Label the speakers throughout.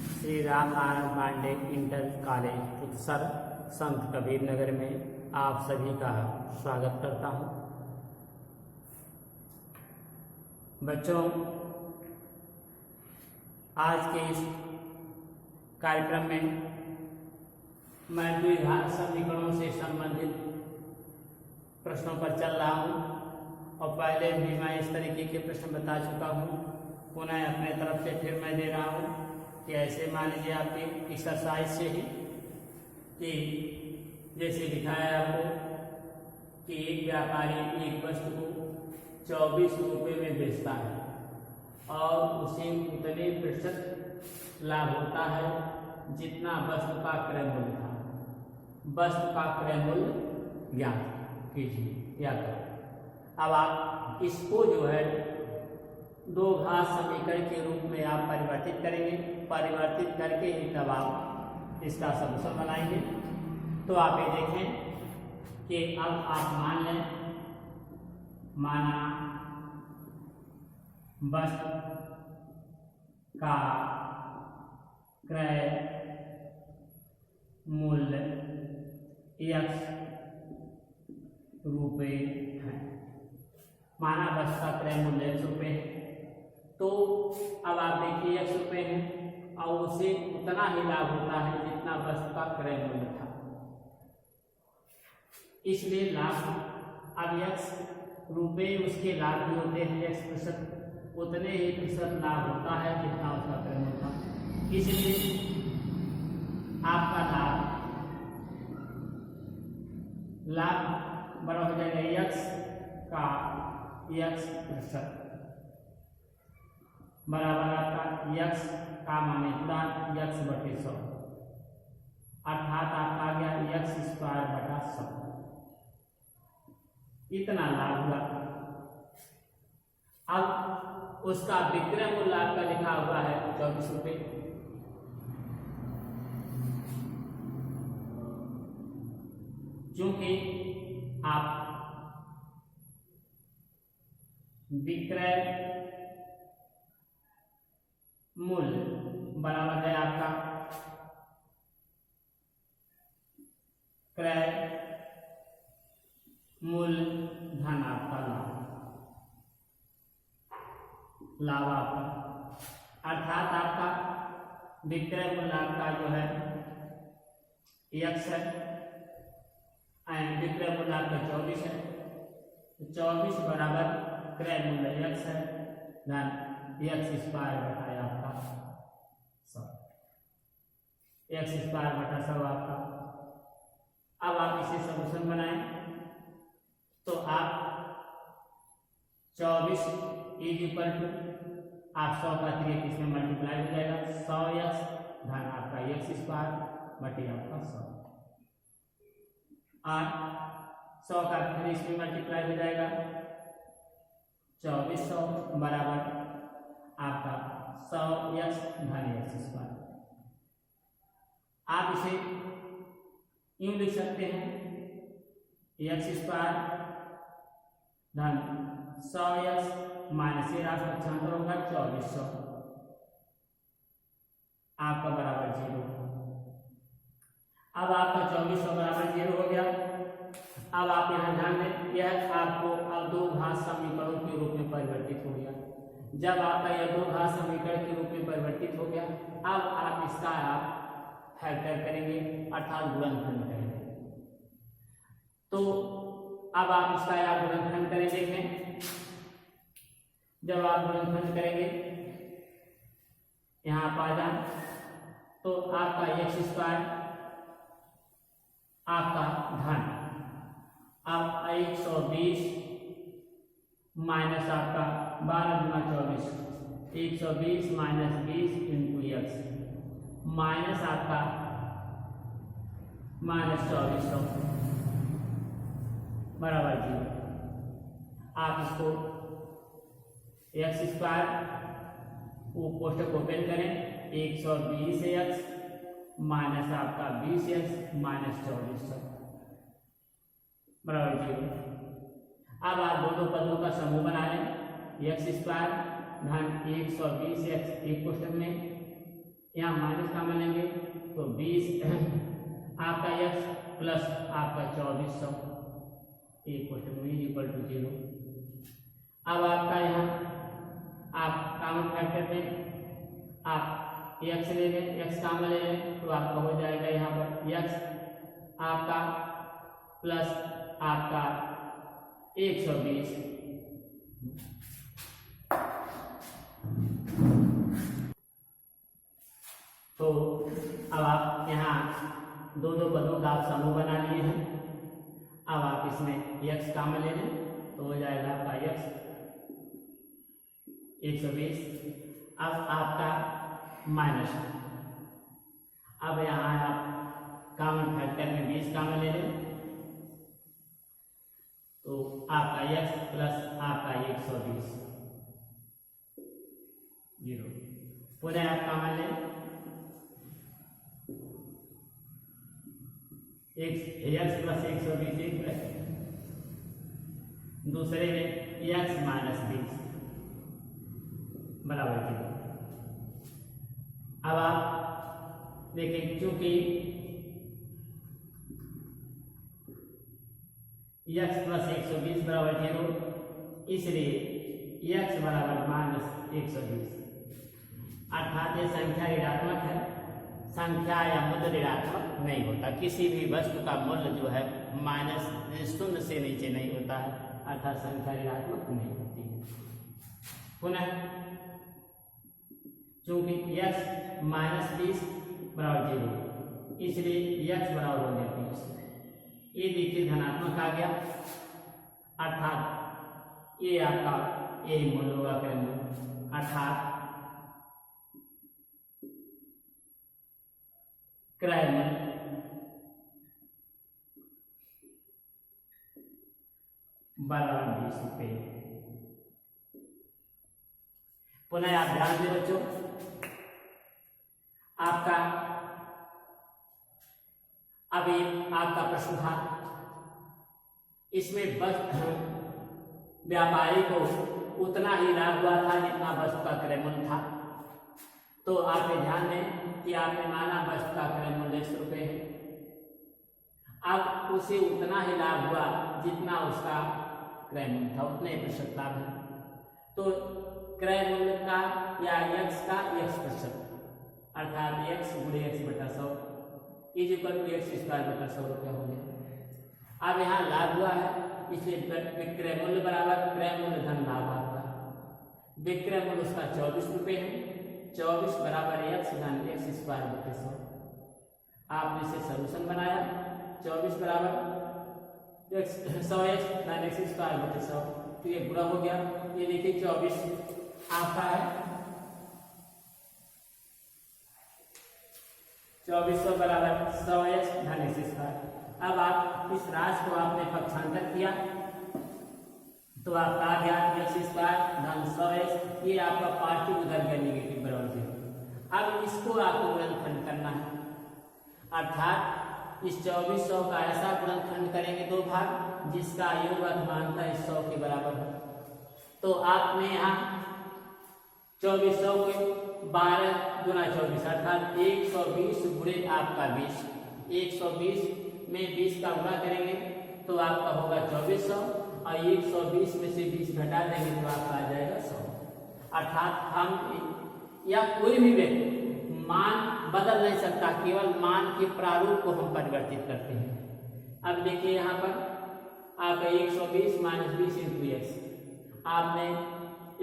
Speaker 1: Shri Ram Narayan Pandey inter college उत्सर संत कबीर नगर में आप सभी का स्वागत करता हूं। बच्चों, आज के इस कार्यक्रम में मैं द्विघात समीकरणों से संबंधित प्रश्नों पर चल रहा हूं और पहले भी मैं इस तरीके के प्रश्न बता चुका हूं। पुनः अपने तरफ से फिर मैं दे रहा हूं कि ऐसे मान लीजिए आपकी एक्सरसाइज से ही कि जैसे दिखाया है आपको कि एक व्यापारी एक वस्तु को 24 रुपये में बेचता है और उसे उतने प्रतिशत लाभ होता है जितना वस्तु का क्रय मूल्य था। वस्तु का क्रय मूल्य ज्ञात कीजिए, याद करो। अब आप इसको जो है दो घात समीकरण के रूप में आप परिवर्तित करेंगे। परिवर्तित करके ही तब आप इसका सलूशन बनाएंगे। तो आप ये देखें कि अब आप मान लें, माना वस्तु का क्रय मूल्य x रुपये है। माना वस्तु का क्रय मूल्य x रुपये है, तो अब आप देखिए x रुपये है और उसे उतना ही लाभ होता है जितना वस्तु का क्रय मूल्य था। इसलिए लाभ अब x रुपये उसके लाभ भी होते हैं x%, उतने ही प्रतिशत लाभ होता है जितना उसका क्रय मूल्य था। इसलिए आपका लाभ बड़ा हो जाएगा x का x% बराबर आपका x का माने गुणा x/100, अर्थात आपका आ गया x² 100। इतना लाभ हुआ। अब उसका विक्रय मूल्य आपका लिखा हुआ है 24 रुपये। चूंकि आप विक्रय मूल्य बराबर है आपका क्रय मूल्य धन आपका लाभ आपका, अर्थात आपका विक्रय मूल्य आपका जो है x है, विक्रय मूल्य आपका 24 है। 24 बराबर क्रय मूल्य x है धन x² बटा आपका 100, x² बटा 100 आपका। अब आप इसे सलूशन बनाएं तो आप 24 आप 100 का 3 इसमें मल्टीप्लाई हो जाएगा। 100x धन आपका x² बटे आपका 100 और 100 का 3 इसमें मल्टीप्लाई हो जाएगा। 2400 बराबर आपका 100x धन x²। आप इसे यूं लिख सकते हैं x² धन 100x माइनस ये राशि पक्षांतर होगा 2400 आपका बराबर 0। अब आपका 2400 बराबर 0 हो गया। अब आप यहाँ ध्यान दें, यह आपको अब दो घात समीकरणों के रूप में परिवर्तित हो गया। जब आपका यह दो घात समीकरण के रूप में परिवर्तित हो गया, अब आप इसका आप फैक्टर करेंगे अर्थात गुणनखंड करेंगे। तो अब आप इसका आप गुणनखंड करें। देखें, जब आप गुणनखंड करेंगे यहाँ पर आ जाए तो आपका x² आपका धन अब 120 माइनस आपका 12 गुना 24, 120 माइनस 20 इंटू x माइनस आपका माइनस 2400 बराबर 0। आप इसको x² वो कोष्टक ओपन करें, 120x माइनस आपका 20x माइनस 2400 बराबर 0। अब आप दोनों पदों का समूह बना लें, x² धन 120x एक कोष्टक में यहाँ माइनस कॉमन लेंगे तो 20 आपका x प्लस आपका 2400 इक्वल टू 0। अब आपका यहाँ आप कॉमन फैक्टर में आप x ले लें, x कॉमन ले लें तो आपका हो जाएगा यहाँ पर x आपका प्लस आपका 120। तो अब आप यहाँ दो पदों का आप समूह बना लिए हैं। अब आप इसमें x कॉमन ले लें तो हो जाएगा आपका x 120। अब आपका माइनस, अब यहाँ आप कॉमन फैक्टर में 20 कॉमन ले लें तो आपका x प्लस आपका 120 0। पुनः आप कॉमन लें x प्लस 120 दूसरे में x माइनस 20 बराबर 0। अब आप देखें चूंकि x प्लस 120 बराबर 0 इसलिए x बराबर माइनस 120, अर्थात ये संख्या ऋणात्मक है। संख्या या मूल्य ऋणात्मक नहीं होता, किसी भी वस्तु का मूल्य जो है माइनस 0 से नीचे नहीं होता है, अर्थात संख्या ऋणात्मक नहीं होती है। पुनः चूंकि x माइनस 20 बराबर 0 इसलिए x बराबर हो गया 20। ये देखिए धनात्मक आ गया, अर्थात ये आपका ये मूल्य होगा क्रम, अर्थात क्रय मूल्य बराबर 20 रुपये। पुनः आप ध्यान दें बच्चों, आपका अभी आपका प्रश्न था, इसमें व्यापारी को उतना ही लाभ हुआ था जितना वस्तु का क्रय मूल्य था। तो आप ध्यान दें कि आपने माना वस्तु का क्रय मूल्य 100 रुपये है, अब उसे उतना ही लाभ हुआ जितना उसका क्रय मूल्य था, उतने प्रतिशत लाभ है। तो क्रय मूल्य का या x का x%, अर्थात x गुणे x बटा 100 is equal to x square बटा 100 रुपया हो गया। अब यहाँ लाभ हुआ है इसलिए विक्रय मूल्य बराबर क्रय मूल्य धन लाभ आपका। विक्रय मूल्य उसका 24 रुपये है, 24 बराबर x धन x स्क्वायर बटे 100। आपने इसे सॉल्यूशन बनाया, 24 बराबर 100x धन x स्क्वायर बटे 100, तो ये गुणा हो गया। ये देखिए 24 आपका है 2400 बराबर 100x धन x स्क्वायर। अब आप इस राशि को आपने पक्षांतर किया तो आपका आ गया x स्क्वायर धन 100x, ये आपका पॉजिटिव उधर गया नेगेटिव बराबर 0। अब इसको आपको गुणनखंड करना है, अर्थात इस 2400 का ऐसा गुणनखंड करेंगे दो भाग जिसका योग अर्थमानता इस 100 के बराबर हो। तो आपने यहाँ 2400 के 12 गुना 24 अर्थात 120 गुणे आपका 20, 120 में 20 का गुणा करेंगे तो आपका होगा 2400 और 120 में से 20 घटा देंगे तो आपका आ जाएगा 100। अर्थात हम या कोई भी व्यक्ति मान बदल नहीं सकता, केवल मान के प्रारूप को हम परिवर्तित करते हैं। अब देखिए यहाँ पर आपका 120 माइनस 20 इंटू एक्स, आपने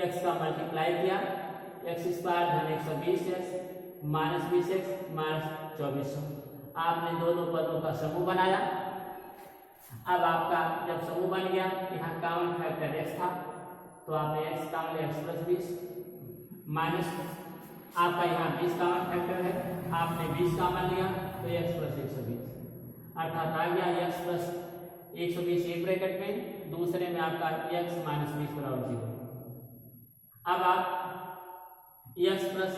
Speaker 1: x का मल्टीप्लाई किया, x स्क्वायर धन 120x माइनस 20x माइनस 2400। आपने दोनों पदों का समूह बनाया। अब आपका जब समूह बन गया, यहाँ कॉमन फैक्टर x था तो आपने x कॉमन लिया x प्लस 20 माइनस आपका यहाँ 20 कॉमन फैक्टर है, आपने 20 कॉमन लिया तो x प्लस 120, अर्थात आ गया x प्लस 120 एक ब्रैकेट में, दूसरे में आपका x माइनस 20 बराबर 0। अब आप x प्लस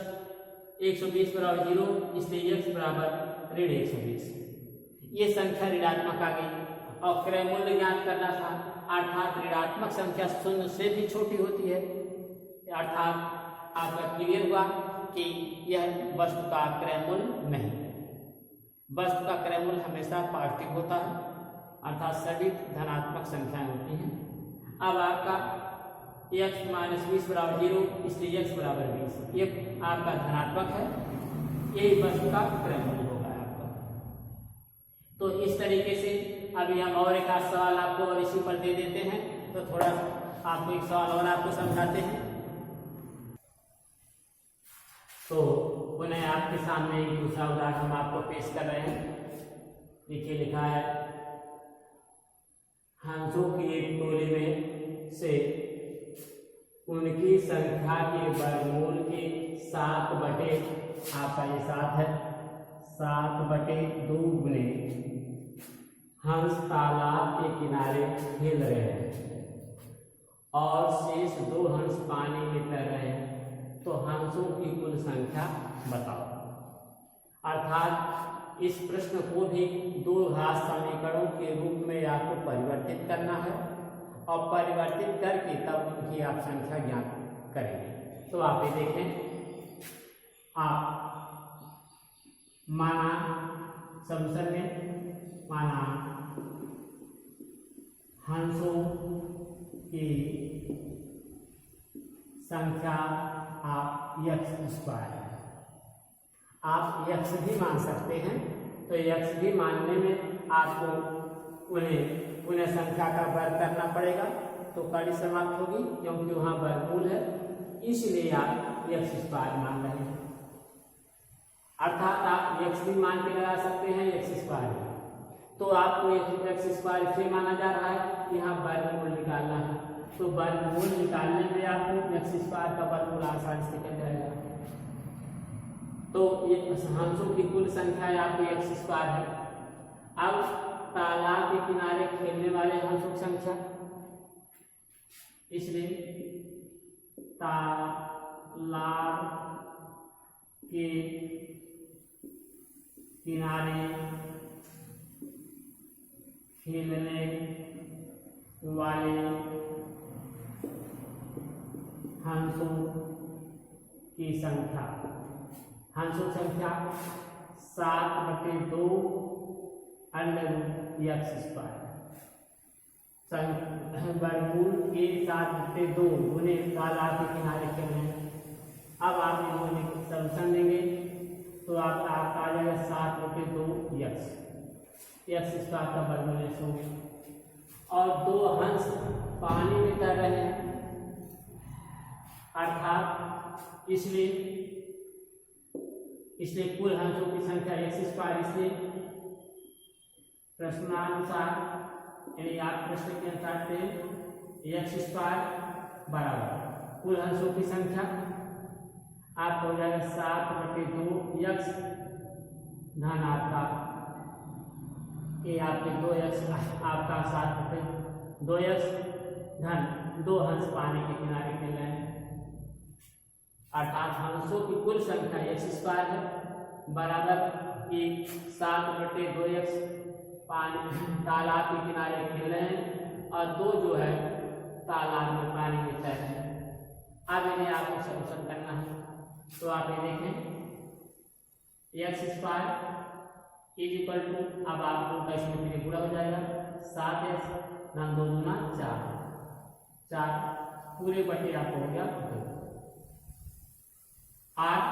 Speaker 1: 120 बराबर 0 इसलिए x बराबर ऋण 120। ये संख्या ऋणात्मक आ गई और क्रय मूल्य ज्ञात करना था, अर्थात ऋणात्मक संख्या 0 से भी छोटी होती है, अर्थात आपका क्लियर हुआ कि यह वस्तु का क्रयमूल नहीं है। वस्तु का क्रयमूल हमेशा पॉजिटिव होता है, अर्थात सभी धनात्मक संख्याएं होती हैं। अब आपका x माइनस 20 बराबर 0, इसलिए x बराबर 20 ये आपका धनात्मक है, यही वस्तु का क्रयमूल होगा आपका। तो इस तरीके से अभी हम और एक आध सवाल आपको और इसी पर दे देते हैं, तो थोड़ा आपको एक सवाल और आपको समझाते हैं। तो पुनः आपके सामने एक दूसरा उदाहरण हम आपको पेश कर रहे हैं। देखिए लिखा है, हंसों की एक टोली में से उनकी संख्या के वर्गमूल के 7 बटे, आपका ये 7 है, 7/2 गुने हंस तालाब के किनारे खेल रहे हैं और शेष 2 हंस पानी में तैर रहे हैं, तो हंसों की कुल संख्या बताओ। अर्थात इस प्रश्न को भी दो घात समीकरणों के रूप में आपको परिवर्तित करना है और परिवर्तित करके तब उनकी आप संख्या ज्ञात करेंगे। तो आप ये देखें, आप माना समीकरण में माना हंसों की संख्या आप x², आप x भी मान सकते हैं। तो x भी मानने में आपको उन्हें संख्या का वर्ग करना पड़ेगा, तो कड़ी समाप्त होगी, क्योंकि वहां वर्गमूल है, इसलिए आप x² मान रहे हैं। अर्थात आप x भी मान के लगा सकते हैं, x²। तो आपको x² इसलिए माना जा रहा है, यहाँ वर्गमूल निकालना है, तो वर्गमूल निकालने में आपको x² का वर्गमूल आसानी से निकल जाएगा। तो ये हंसों की कुल संख्या आपकी x² है। अब तालाब के किनारे खेलने वाले हंसों की संख्या, इसलिए तालाब के किनारे खेलने वाले हंसों की संख्या, हंसों की संख्या 7/2 x², वर्गमूल के 7/2 गुने तालाब के किनारे खेलने। अब आप इन्होंने समीकरण लेंगे तो आप आ जाएगा 7/2 x² का वर्गमूल x और 2 हंस पानी में तैर रहे हैं, अर्थात इसलिए कुल हंसों की संख्या x², इसलिए प्रश्नानुसार यानी आप प्रश्न के अनुसार से x² बराबर कुल हंसों की संख्या आपको हो जाएगा 7/2 x धन आपका ये आपके 2x आपका 7/2 x धन 2 हंस पानी के किनारे खेल रहे हैं, अर्थात हंसों की कुल संख्या x² है बराबर 7/2 x पानी तालाब के किनारे खेल रहे हैं और 2 जो है तालाब में पानी में तैर रहे हैं। अब इन्हें आपको सॉल्यूशन करना है, तो आप ये देखें x² अब आपको का इसमें फिर गुणा हो जाएगा 7x धन 2 गुना 4 पूरे बटे आपको हो गया 2। आप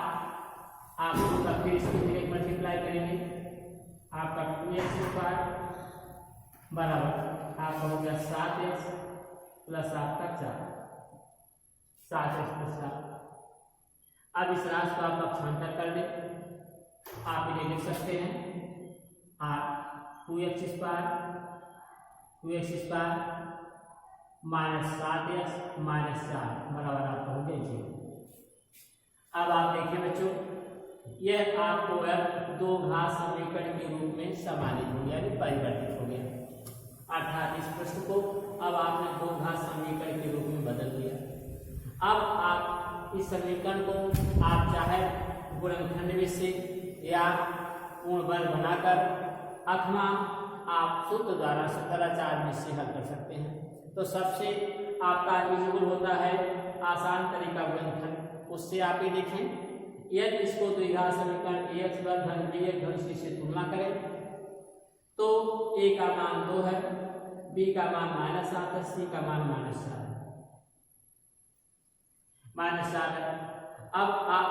Speaker 1: का फिर इसको फिर मल्टीप्लाई करेंगे, आपका 2x² बराबर आपका हो गया 7x प्लस आपका 4, 7x प्लस 4। अब इस राशि को आप पक्षांतर कर दें, आप इन्हें लिख सकते हैं 2x² माइनस 7x माइनस 4 बराबर आपका हो गया 0। अब आप देखिए बच्चों, यह आपको अब 2 घात समीकरण के रूप में समानित हो गया, यानी परिवर्तित हो गया, अर्थात इस प्रश्न को अब आपने 2 घात समीकरण के रूप में बदल दिया। अब आप इस समीकरण को आप चाहे गुणनखंड में से या पूर्ण वर्ग बनाकर अथवा आप सूत्र द्वारा शंकराचार्य में से हल कर सकते हैं। तो सबसे आपका एलिजिबल होता है आसान तरीका गुणनखंड, उससे आप ये देखें यदि इसको द्विघात समीकरण ax वर्ग धन bx धन c से तुलना करें तो a का मान 2 है, b का मान -7 है, c का मान -4 है। अब आप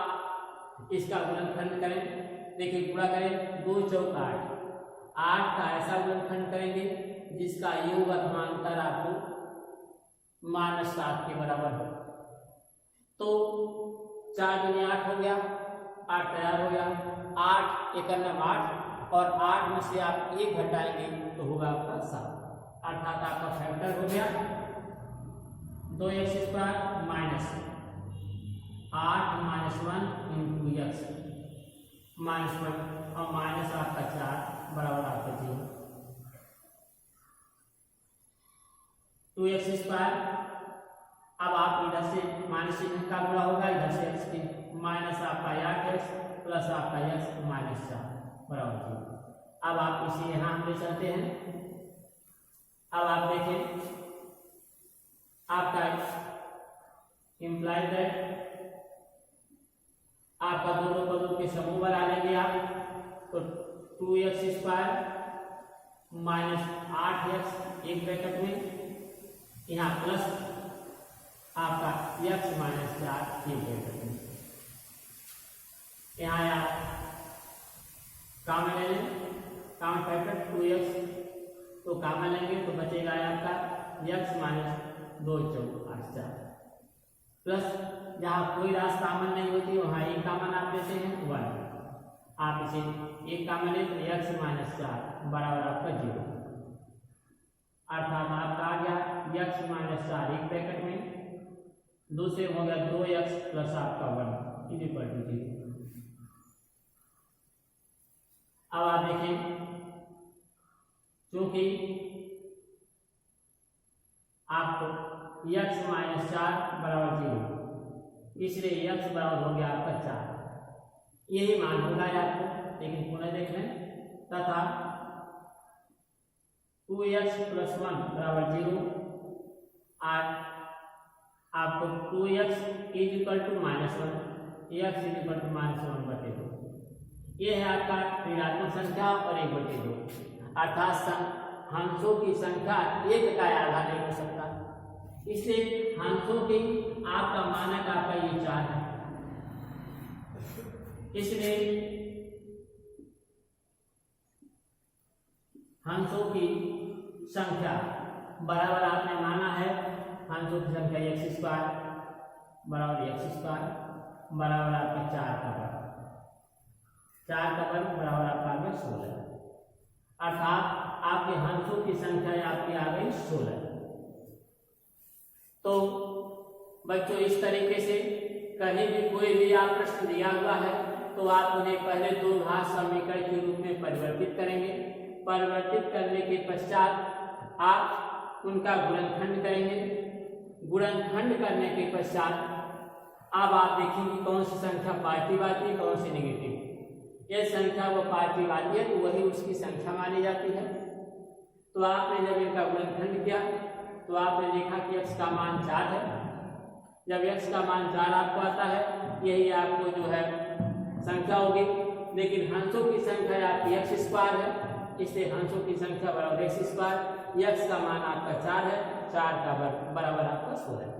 Speaker 1: इसका गुणनखंड करें, देखिए गुणा करें, 2 चौक 8 का ऐसा गुणनखंड करेंगे जिसका योग अथवा अंतर आपको -7 के बराबर हो। तो 4 दूनी 8 हो गया, 8 तैयार हो गया, 8 एकम 8 और 8 में से आप 1 घटाएंगे तो होगा आपका 7, अर्थात आपका फैक्टर हो गया 2x square minus 8 -1 into x -1 और माइनस आपका 4 बराबर आपका 0। 2x स्क्वायर, अब आप इधर से माइनस चिन्ह का गुणा होगा, इधर से x की माइनस आपका 8x प्लस आपका x -4 बराबर 0। अब आप इसे यहाँ हम ले चलते हैं। अब आप देखें आपका इम्प्लाइड दैट आपका दोनों पदों के समूह बना लेंगे आप, तो 2x स्क्वायर माइनस 8x एक ब्रैकेट में, यहाँ प्लस आपका x -4 एक ब्रैकेट में, यहाँ आप कॉमन ले लें, कॉमन फैक्टर 2x तो कॉमन लेंगे तो बचेगा आपका x -2 चौक 8 4 प्लस जहाँ कोई राशि कॉमन नहीं होती वहाँ एक कॉमन आप लेते हैं 1, आप इसे एक कॉमन ले तो x -4 बराबर आपका 0, अर्थात आपका आ गया x -4 एक ब्रैकेट में, दूसरे हो गया 2x प्लस आपका 1 इक्वल टू 0। अब आप देखें क्योंकि आपको x -4 बराबर 0, इसलिए x बराबर हो गया आपका 4, यही मान होगा आपको। लेकिन पुनः देख लें, तथा 2x + 1 बराबर 0 और आपको 2x = -1 x = -1/2, ये है आपका ऋणात्मक संख्या और 1/2, अर्थात हंसों की संख्या एक का आधा नहीं हो सकता, इसलिए हंसों की आपका मानक आपका ये 4 है, इसलिए हंसों की संख्या बराबर आपने माना है, हंसों की संख्या x² बराबर x² बराबर आपका 4 का वर्ग, 4 का वर्ग बराबर आपका आ गया 16, अर्थात आपके हंसों की संख्या आपकी आ गई 16। तो बच्चों इस तरीके से कहीं भी कोई भी आप प्रश्न दिया हुआ है तो आप उन्हें पहले दो घात समीकरण के रूप में परिवर्तित करेंगे, परिवर्तित करने के पश्चात आप उनका गुणनखंड करेंगे, गुणनखंड करने के पश्चात अब आप देखेंगे कौन सी संख्या पॉजिटिव आती है कौन सी नेगेटिव। यह संख्या वो पॉजिटिव आती है तो वही उसकी संख्या मानी जाती है। तो आपने जब इनका गुणनखंड किया तो आपने देखा कि x का मान 4 है, जब x का मान 4 आपको आता है यही आपको जो है संख्या होगी, लेकिन हंसों की संख्या आपकी x² है, इसलिए हंसों की संख्या बराबर x², x का मान आपका 4 है, 4 का वर्ग बराबर आपका 16।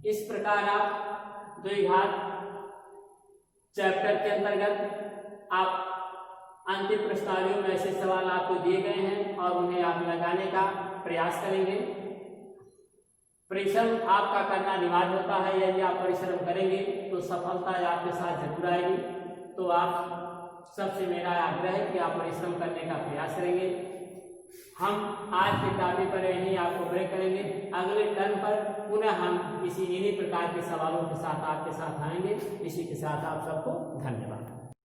Speaker 1: इस प्रकार आप द्विघात चैप्टर के अंतर्गत आप अंतिम प्रश्नावलियों में ऐसे सवाल आपको दिए गए हैं और उन्हें आप लगाने का प्रयास करेंगे। परिश्रम आपका करना अनिवार्य होता है, यदि आप परिश्रम करेंगे तो सफलता आपके साथ जरूर आएगी। तो आप सबसे मेरा आग्रह है कि आप परिश्रम करने का प्रयास करेंगे। हम आज के टॉपिक पर यहीं आपको ब्रेक करेंगे, अगले टर्म पर पुनः हम इन्हीं प्रकार के सवालों के साथ आपके साथ आएंगे। इसी के साथ आप सबको धन्यवाद।